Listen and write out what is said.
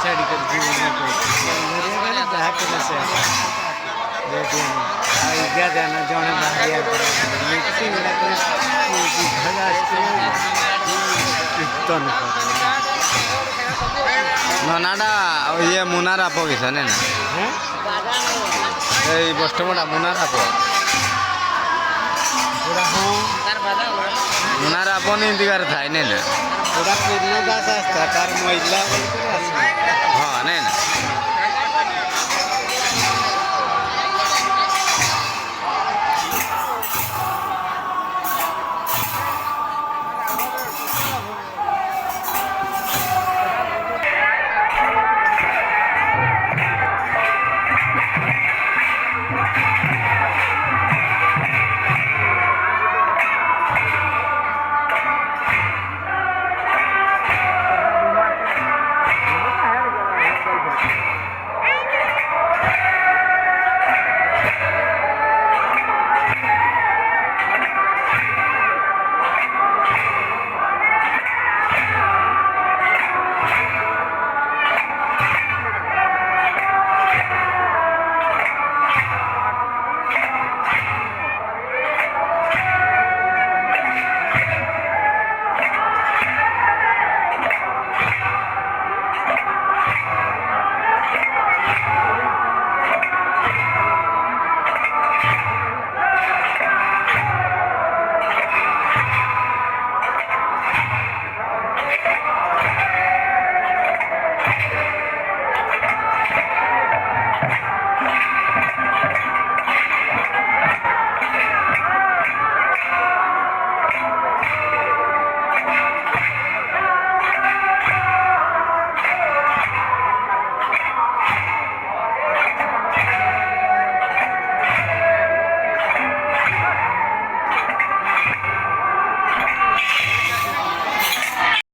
छाड़ी कर जीवन को जहाँ के से देखिए गया जाना जौन बाहर मिक्सी मिला कर ननाडा ये मुनार आप किसा ने ना ये बस्टमोडा मुनार आप मुनार आप नहीं दिगार था इन्हें ना पूरा पूर्ण दास आस्था कार महिला हाँ नहीं ना